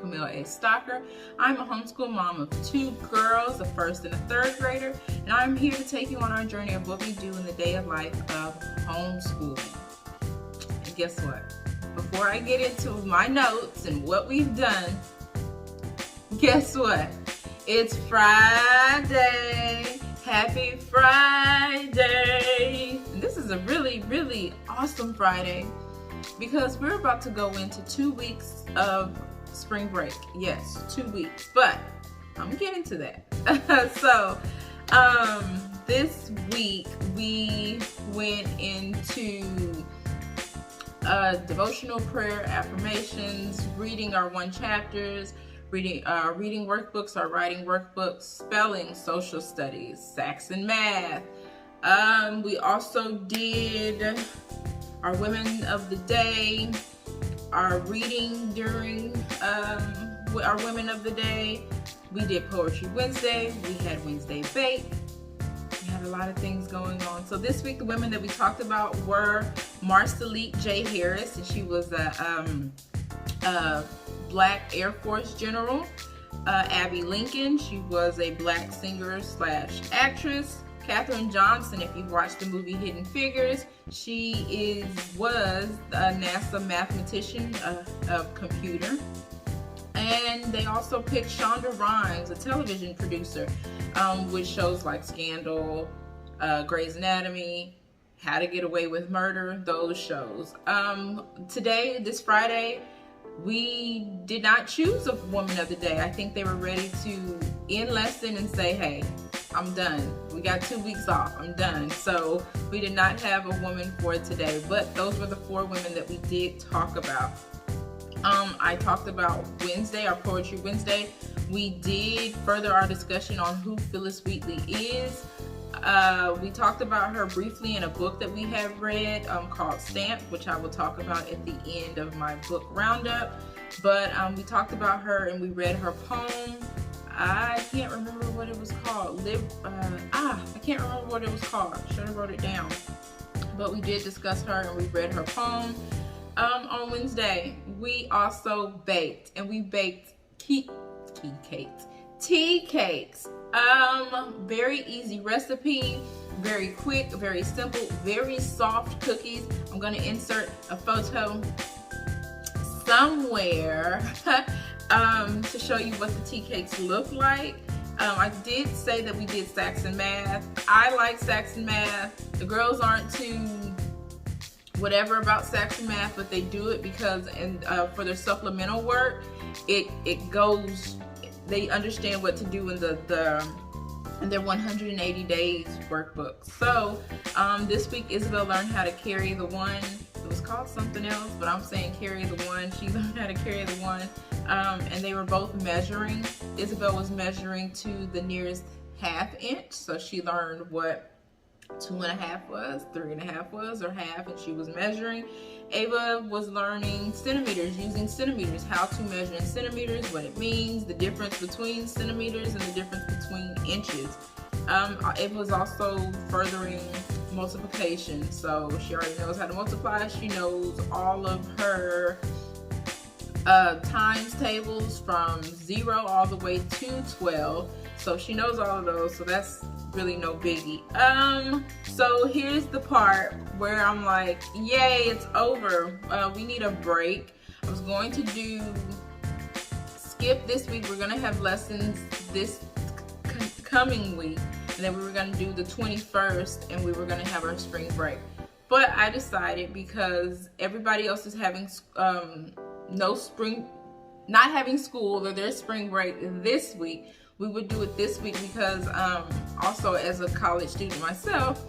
Camille A. Stocker. I'm a homeschool mom of 2 girls, a first and a third grader, and I'm here to take you on our journey of what we do in the day of life of homeschooling. And guess what? Before I get into my notes and what we've done, guess what? It's Friday. Happy Friday. And this is a really, really awesome Friday because we're about to go into 2 weeks of spring break. Yes, 2 weeks, but I'm getting to that. This week we went into devotional prayer, affirmations, reading our 1 chapters, reading workbooks, our writing workbooks, spelling, social studies, Saxon math. We also did our Women of the Day, our reading during our Women of the Day. We did Poetry Wednesday. We had Wednesday Bake. We had a lot of things going on. So this week, the women that we talked about were Marceline J. Harris, and she was a Black Air Force general. Abby Lincoln, she was a Black singer/actress. Katherine Johnson, if you've watched the movie Hidden Figures, she was a NASA mathematician of computer. And they also picked Shonda Rhimes, a television producer, with shows like Scandal, Grey's Anatomy, How to Get Away with Murder, those shows. Today, this Friday, we did not choose a Woman of the Day. I think they were ready to end lesson and say, hey, I'm done. We got 2 weeks off. I'm done. So we did not have a woman for today, but those were the 4 women that we did talk about. I talked about Wednesday, our Poetry Wednesday. We did further our discussion on who Phyllis Wheatley is. We talked about her briefly in a book that we have read called Stamped, which I will talk about at the end of my book roundup. But we talked about her and we read her poem. I can't remember what it was called. I can't remember what it was called. Should have wrote it down. But we did discuss her and we read her poem. On Wednesday, we also baked, and we baked tea cakes. Very easy recipe, very quick, very simple, very soft cookies. I'm going to insert a photo somewhere to show you what the tea cakes look like. I did say that we did Saxon math. I like Saxon math. The girls aren't too whatever about Saxon math, but they do it because for their supplemental work, it goes. They understand what to do in their 180 days workbook. So this week, Isabel learned how to carry the 1. It was called something else, but I'm saying carry the 1. She learned how to carry the 1, and they were both measuring. Isabel was measuring to the nearest ½ inch, so she learned what 2.5 was, 3.5 was, or half, and she was measuring. Ava was learning centimeters, using centimeters, how to measure in centimeters, what it means, the difference between centimeters and the difference between inches. Ava was also furthering multiplication, so she already knows how to multiply. She knows all of her times tables from 0 all the way to 12. So she knows all of those, so that's really no biggie. So here's the part where I'm like, yay, it's over. We need a break. I was going to skip this week. We're gonna have lessons this coming week, and then we were gonna do the 21st, and we were gonna have our spring break. But I decided, because everybody else is having not having school or their spring break this week, we would do it this week because also as a college student myself,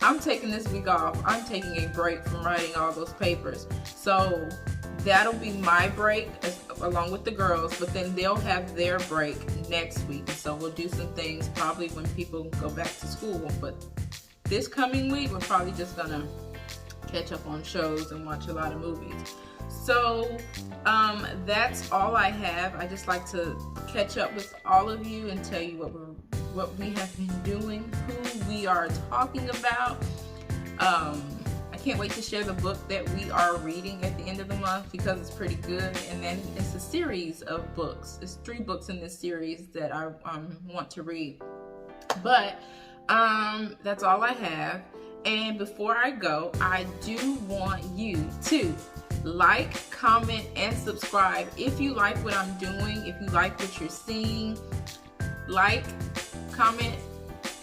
I'm taking this week off. I'm taking a break from writing all those papers. So that'll be my break along with the girls, but then they'll have their break next week. So we'll do some things probably when people go back to school. But this coming week, we're probably just gonna catch up on shows and watch a lot of movies. So that's all I have. I just like to catch up with all of you and tell you what we have been doing, who we are talking about. I can't wait to share the book that we are reading at the end of the month because it's pretty good. And then it's a series of books. It's 3 books in this series that I want to read. But that's all I have. And before I go, I do want you to like, comment, and subscribe if you like what I'm doing, if you like what you're seeing. Like, comment,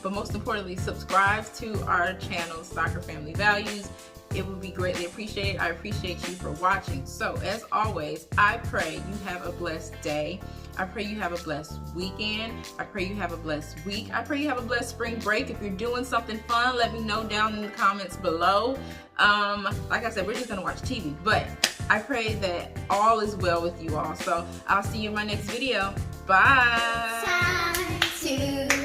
but most importantly, subscribe to our channel, Soccer Family Values. It would be greatly appreciated. I appreciate you for watching. So as always, I pray you have a blessed day. I pray you have a blessed weekend. I pray you have a blessed week. I pray you have a blessed spring break. If you're doing something fun, let me know down in the comments below. Like I said, we're just gonna watch TV, but I pray that all is well with you all. So I'll see you in my next video. Bye. Time to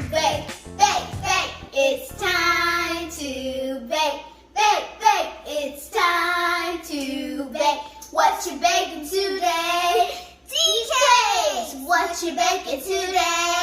bake, bake, bake. It's time to bake, bake, bake. It's time to bake. What you baking today? DKs! What you baking today?